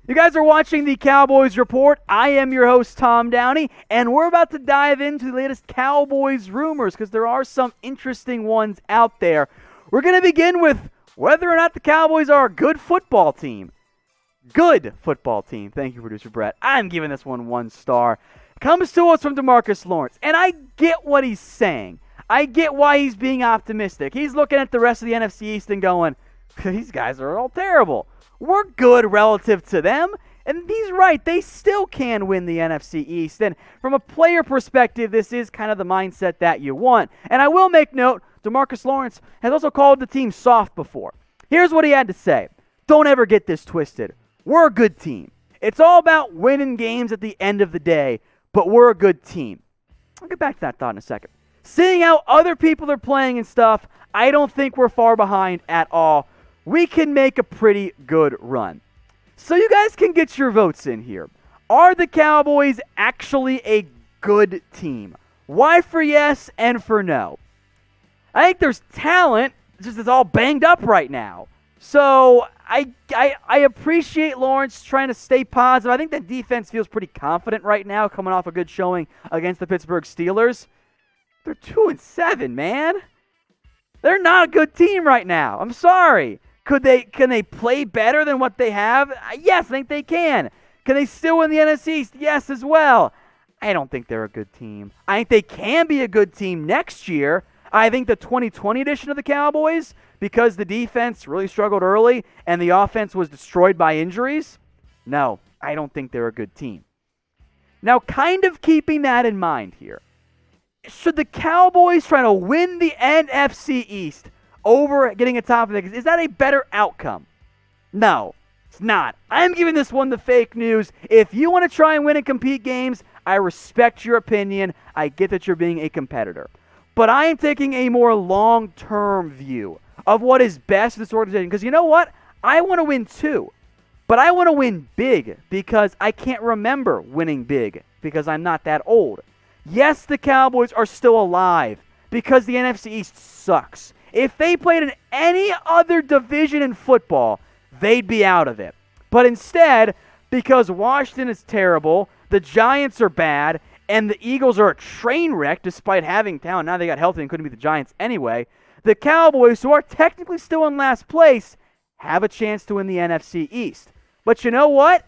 You guys are watching the Cowboys Report. I am your host, Tom Downey, and we're about to dive into the latest Cowboys rumors because there are some interesting ones out there. We're going to begin with whether or not the Cowboys are a good football team. Good football team. Thank you, Producer Brett. I'm giving this one star. Comes to us from DeMarcus Lawrence, and I get what he's saying. I get why he's being optimistic. He's looking at the rest of the NFC East and going, these guys are all terrible. We're good relative to them. And he's right. They still can win the NFC East. And from a player perspective, this is kind of the mindset that you want. And I will make note, DeMarcus Lawrence has also called the team soft before. Here's what he had to say. Don't ever get this twisted. We're a good team. It's all about winning games at the end of the day, but we're a good team. I'll get back to that thought in a second. Seeing how other people are playing and stuff, I don't think we're far behind at all. We can make a pretty good run. So you guys can get your votes in here. Are the Cowboys actually a good team? Why for yes and for no? I think there's talent, it's all banged up right now. So I appreciate Lawrence trying to stay positive. I think the defense feels pretty confident right now, coming off a good showing against the Pittsburgh Steelers. They're 2-7, man. They're not a good team right now. I'm sorry. Can they play better than what they have? Yes, I think they can. Can they still win the NFC East? Yes, as well. I don't think they're a good team. I think they can be a good team next year. I think the 2020 edition of the Cowboys, because the defense really struggled early and the offense was destroyed by injuries, no, I don't think they're a good team. Now, kind of keeping that in mind here, should the Cowboys try to win the NFC East over getting a top pick, is that a better outcome? No, it's not. I'm giving this one the fake news. If you want to try and win and compete games, I respect your opinion. I get that you're being a competitor. But I am taking a more long-term view of what is best for this organization. Because you know what? I want to win too. But I want to win big because I can't remember winning big because I'm not that old. Yes, the Cowboys are still alive because the NFC East sucks. If they played in any other division in football, they'd be out of it. But instead, because Washington is terrible, the Giants are bad, and the Eagles are a train wreck despite having talent. Now they got healthy and couldn't beat the Giants anyway. The Cowboys, who are technically still in last place, have a chance to win the NFC East. But you know what?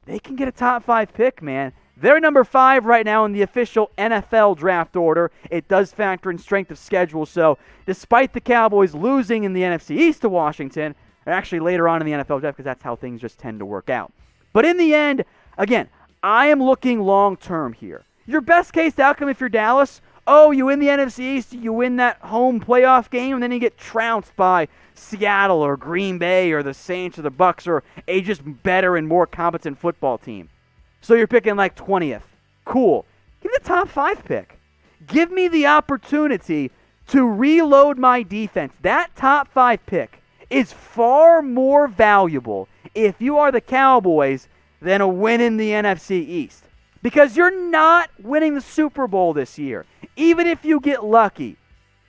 They can get a top 5 pick, man. They're number 5 right now in the official NFL draft order. It does factor in strength of schedule, so despite the Cowboys losing in the NFC East to Washington, or actually later on in the NFL draft, because that's how things just tend to work out. But in the end, again, I am looking long-term here. Your best case outcome if you're Dallas, you win the NFC East, you win that home playoff game, and then you get trounced by Seattle or Green Bay or the Saints or the Bucs or a just better and more competent football team. So you're picking like 20th. Cool. Give me the top 5 pick. Give me the opportunity to reload my defense. That top 5 pick is far more valuable if you are the Cowboys than a win in the NFC East. Because you're not winning the Super Bowl this year. Even if you get lucky,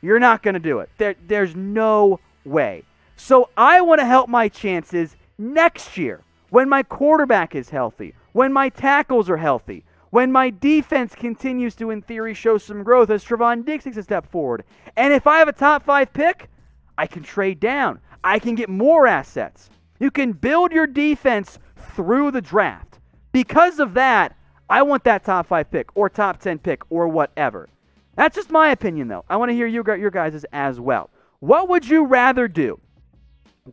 you're not going to do it. There's no way. So I want to help my chances next year when my quarterback is healthy, when my tackles are healthy, when my defense continues to, in theory, show some growth as Trevon Diggs takes a step forward. And if I have a top 5 pick, I can trade down. I can get more assets. You can build your defense through the draft. Because of that, I want that top 5 pick or top 10 pick or whatever. That's just my opinion, though. I want to hear your guys' as well. What would you rather do?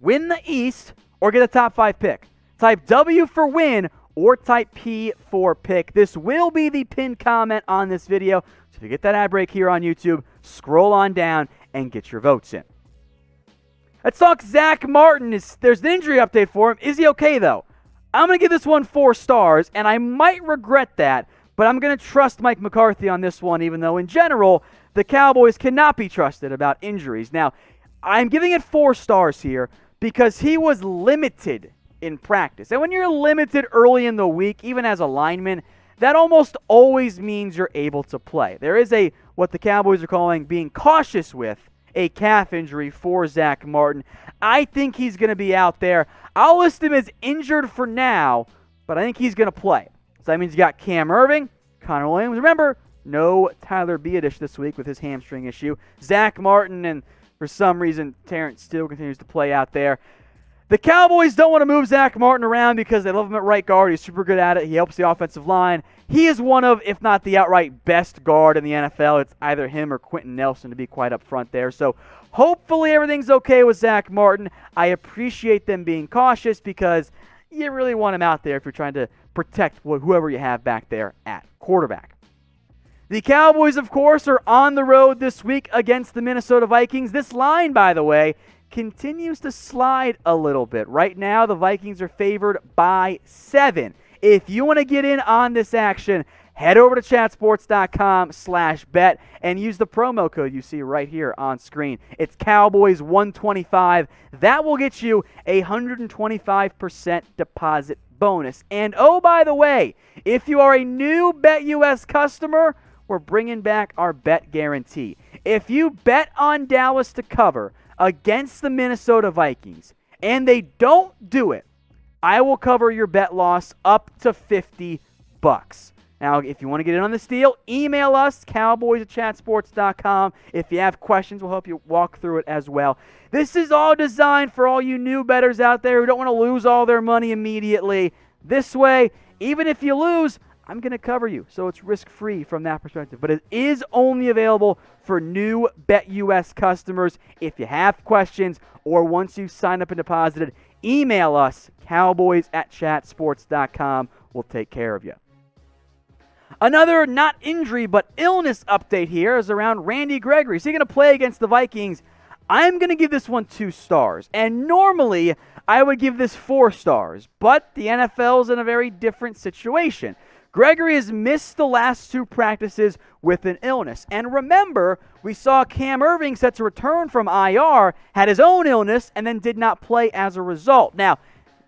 Win the East or get a top 5 pick? Type W for win or type P for pick. This will be the pinned comment on this video. So if you get that ad break here on YouTube, scroll on down and get your votes in. Let's talk Zack Martin. There's an injury update for him. Is he okay, though? I'm going to give this one 4 stars, and I might regret that, but I'm going to trust Mike McCarthy on this one, even though in general, the Cowboys cannot be trusted about injuries. Now, I'm giving it 4 stars here because he was limited in practice. And when you're limited early in the week, even as a lineman, that almost always means you're able to play. There is what the Cowboys are calling being cautious with a calf injury for Zack Martin. I think he's going to be out there. I'll list him as injured for now, but I think he's going to play. So that means you got Cam Irving, Connor Williams. Remember, no Tyler Biadasz this week with his hamstring issue. Zack Martin, and for some reason, Terrence Steele continues to play out there. The Cowboys don't want to move Zack Martin around because they love him at right guard. He's super good at it. He helps the offensive line. He is one of, if not the outright best guard in the NFL. It's either him or Quentin Nelson to be quite up front there. So hopefully everything's okay with Zack Martin. I appreciate them being cautious because you really want him out there if you're trying to protect whoever you have back there at quarterback. The Cowboys, of course, are on the road this week against the Minnesota Vikings. This line, by the way, continues to slide a little bit. Right now, the Vikings are favored by 7. If you want to get in on this action, head over to chatsports.com/bet and use the promo code you see right here on screen. It's Cowboys125. That will get you a 125% deposit bonus. And oh, by the way, if you are a new BetUS customer, we're bringing back our bet guarantee. If you bet on Dallas to cover against the Minnesota Vikings and they don't do it, I will cover your bet loss up to $50. Now, if you want to get in on this deal, email us, cowboys@chatsports.com. If you have questions, we'll help you walk through it as well. This is all designed for all you new bettors out there who don't want to lose all their money immediately. This way, even if you lose, I'm going to cover you, so it's risk-free from that perspective. But it is only available for new BetUS customers. If you have questions or once you've signed up and deposited, email us, cowboys@chatsports.com. We'll take care of you. Another not injury but illness update here is around Randy Gregory. Is he going to play against the Vikings? I'm going to give this one 2 stars. And normally, I would give this 4 stars. But the NFL's in a very different situation. Gregory has missed the last 2 practices with an illness. And remember, we saw Cam Irving set to return from IR, had his own illness, and then did not play as a result. Now,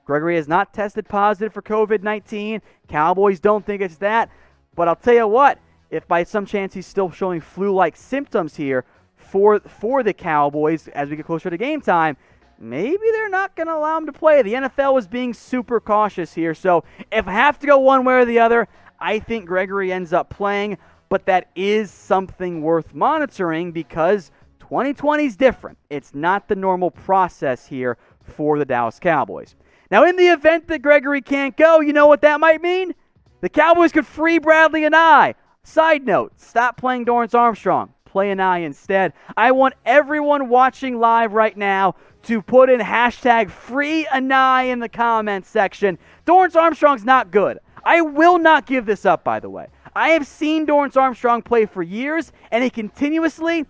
Gregory has not tested positive for COVID-19. Cowboys don't think it's that. But I'll tell you what, if by some chance he's still showing flu-like symptoms here for the Cowboys as we get closer to game time, maybe they're not going to allow him to play. The NFL is being super cautious here. So if I have to go one way or the other, I think Gregory ends up playing. But that is something worth monitoring because 2020 is different. It's not the normal process here for the Dallas Cowboys. Now, in the event that Gregory can't go, you know what that might mean? The Cowboys could free Bradley Anae. Side note, stop playing Dorrance Armstrong. Play Anae instead. I want everyone watching live right now to put in hashtag free Anae in the comments section. Dorrance Armstrong's not good. I will not give this up, by the way. I have seen Dorrance Armstrong play for years, and he continuously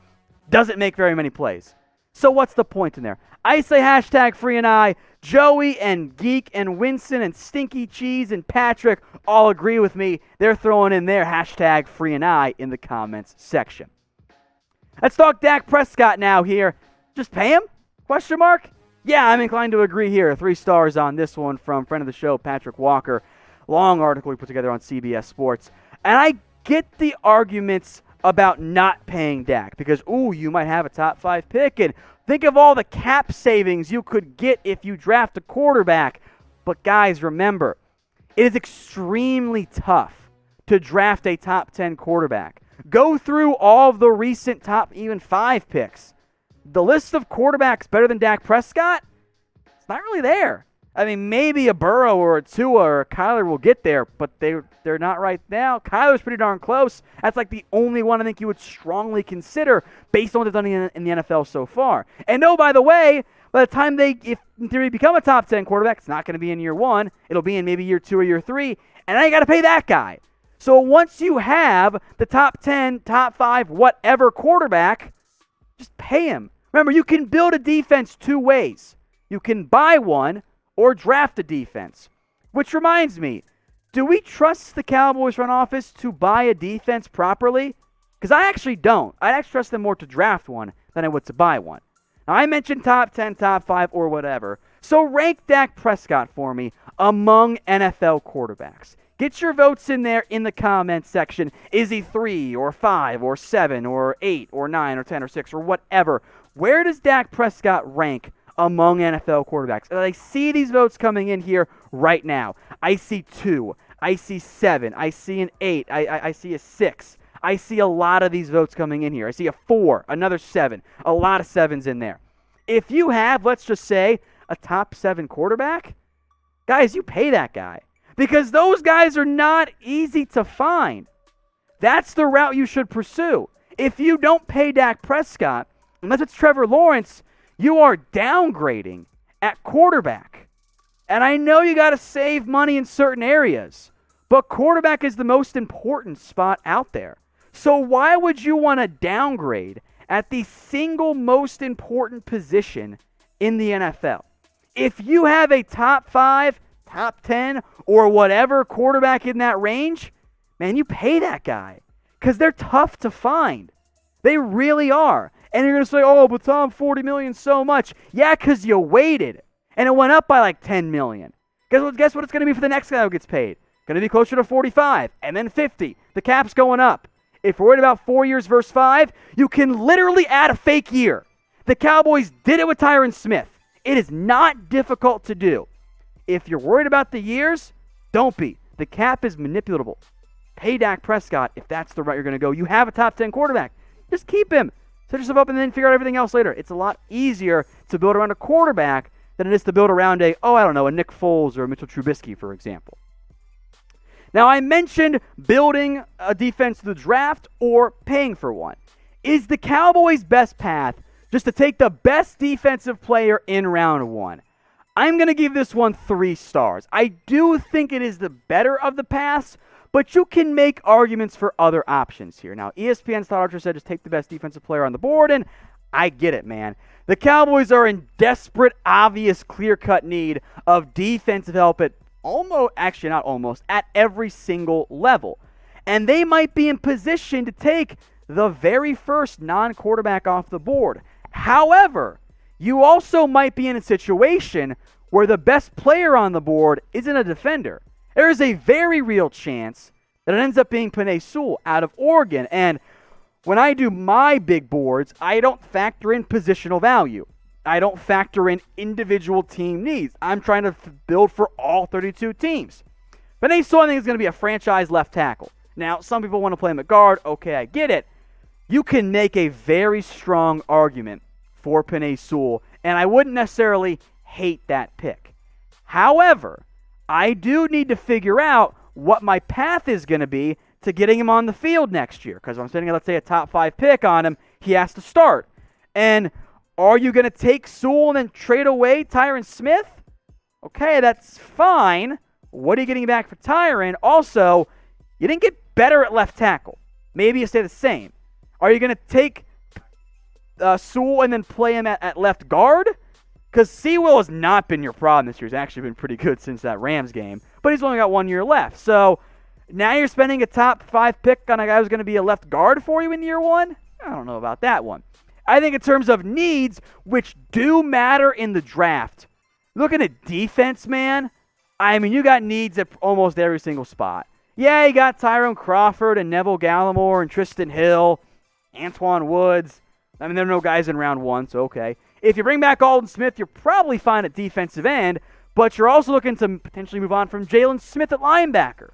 doesn't make very many plays. So what's the point in there? I say hashtag free Anae. Joey and Geek and Winston and Stinky Cheese and Patrick all agree with me. They're throwing in their hashtag free Anae in the comments section. Let's talk Dak Prescott now here. Just pay him? Question mark? Yeah, I'm inclined to agree here. 3 stars on this one from friend of the show, Patrick Walker. Long article we put together on CBS Sports. And I get the arguments about not paying Dak because, you might have a top 5 pick and think of all the cap savings you could get if you draft a quarterback. But guys, remember, it is extremely tough to draft a top 10 quarterback. Go through all of the recent top even 5 picks. The list of quarterbacks better than Dak Prescott, it's not really there. I mean, maybe a Burrow or a Tua or a Kyler will get there, but they're not right now. Kyler's pretty darn close. That's like the only one I think you would strongly consider based on what they've done in the NFL so far. And by the way, by the time they, if in theory, become a top 10 quarterback, it's not going to be in year 1. It'll be in maybe year 2 or year 3. And now you got to pay that guy. So once you have the top 10, top 5, whatever quarterback, just pay him. Remember, you can build a defense 2 ways. You can buy one or draft a defense. Which reminds me, do we trust the Cowboys front office to buy a defense properly? Because I actually don't. I'd actually trust them more to draft one than I would to buy one. Now, I mentioned top 10, top 5, or whatever. So rank Dak Prescott for me among NFL quarterbacks. Get your votes in there in the comments section. Is he 3 or 5 or 7 or 8 or 9 or 10 or 6 or whatever? Where does Dak Prescott rank among NFL quarterbacks? And I see these votes coming in here right now. I see 2. I see 7. I see an 8. I see a 6. I see a lot of these votes coming in here. I see a 4, another 7, a lot of 7s in there. If you have, let's just say, a top 7 quarterback, guys, you pay that guy. Because those guys are not easy to find. That's the route you should pursue. If you don't pay Dak Prescott, unless it's Trevor Lawrence, you are downgrading at quarterback. And I know you got to save money in certain areas, but quarterback is the most important spot out there. So why would you want to downgrade at the single most important position in the NFL? If you have a top 5, top 10, or whatever quarterback in that range, man, you pay that guy because they're tough to find. They really are. And you're going to say, oh, but Tom, $40 million so much. Yeah, because you waited. And it went up by like $10 million. Guess what it's going to be for the next guy who gets paid? Going to be closer to 45 and then 50. The cap's going up. If you're worried about 4 years versus 5, you can literally add a fake year. The Cowboys did it with Tyron Smith. It is not difficult to do. If you're worried about the years, don't be. The cap is manipulatable. Pay Dak Prescott if that's the route you're going to go. You have a top 10 quarterback. Just keep him. Set yourself up and then figure out everything else later. It's a lot easier to build around a quarterback than it is to build around a Nick Foles or a Mitchell Trubisky, for example. Now, I mentioned building a defense through the draft or paying for one. Is the Cowboys' best path just to take the best defensive player in round 1? I'm going to give this one 3 stars. I do think it is the better of the paths, but you can make arguments for other options here. Now, ESPN's Todd Archer said just take the best defensive player on the board, and I get it, man. The Cowboys are in desperate, obvious, clear-cut need of defensive help at at every single level. And they might be in position to take the very first non-quarterback off the board. However, you also might be in a situation where the best player on the board isn't a defender. There is a very real chance that it ends up being Penei Sewell out of Oregon. And when I do my big boards, I don't factor in positional value. I don't factor in individual team needs. I'm trying to build for all 32 teams. Penei Sewell, I think, is going to be a franchise left tackle. Now, some people want to play him at guard. Okay, I get it. You can make a very strong argument for Penei Sewell, and I wouldn't necessarily hate that pick. However, I do need to figure out what my path is going to be to getting him on the field next year. Because if I'm spending, let's say, a top 5 pick on him, he has to start. And are you going to take Sewell and then trade away Tyron Smith? Okay, that's fine. What are you getting back for Tyron? Also, you didn't get better at left tackle. Maybe you stay the same. Are you going to take Sewell and then play him at left guard? Because Sewell has not been your problem this year. He's actually been pretty good since that Rams game. But he's only got 1 year left. So now you're spending a top 5 pick on a guy who's going to be a left guard for you in year 1? I don't know about that one. I think in terms of needs, which do matter in the draft, looking at defense, man, I mean, you got needs at almost every single spot. Yeah, you got Tyrone Crawford and Neville Gallimore and Tristan Hill, Antoine Woods. I mean, there are no guys in round 1, so okay. If you bring back Aldon Smith, you're probably fine at defensive end, but you're also looking to potentially move on from Jalen Smith at linebacker.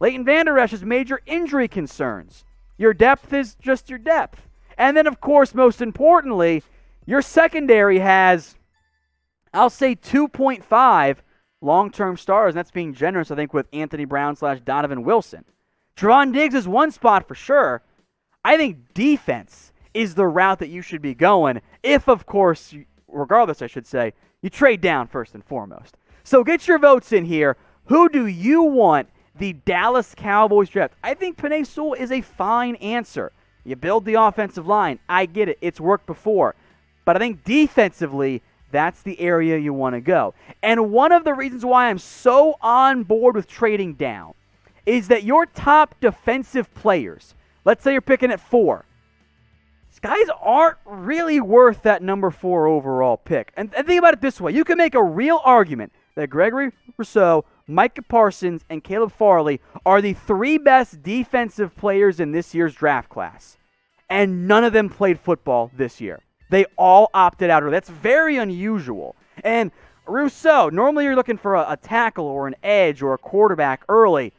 Leighton Vander Esch has major injury concerns. Your depth is just your depth. And then, of course, most importantly, your secondary has, I'll say, 2.5 long-term stars, and that's being generous, I think, with Anthony Brown / Donovan Wilson. Trevon Diggs is one spot for sure. I think defense is the route that you should be going if, of course, regardless, I should say, you trade down first and foremost. So get your votes in here. Who do you want the Dallas Cowboys draft? I think Penei Sewell is a fine answer. You build the offensive line. I get it. It's worked before. But I think defensively, that's the area you want to go. And one of the reasons why I'm so on board with trading down is that your top defensive players, let's say you're picking at 4, these guys aren't really worth that number 4 overall pick. And think about it this way. You can make a real argument that Gregory Rousseau, Micah Parsons, and Caleb Farley are the 3 best defensive players in this year's draft class. And none of them played football this year. They all opted out. That's very unusual. And Rousseau, normally you're looking for a tackle or an edge or a quarterback early.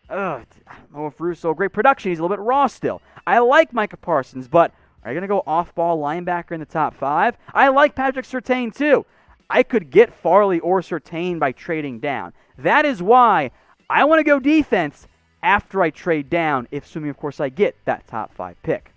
I don't know if Rousseau, great production. He's a little bit raw still. I like Micah Parsons, but are you going to go off-ball linebacker in the top 5? I like Patrick Surtain too. I could get Farley or Surtain by trading down. That is why I want to go defense after I trade down, assuming, of course, I get that top 5 pick.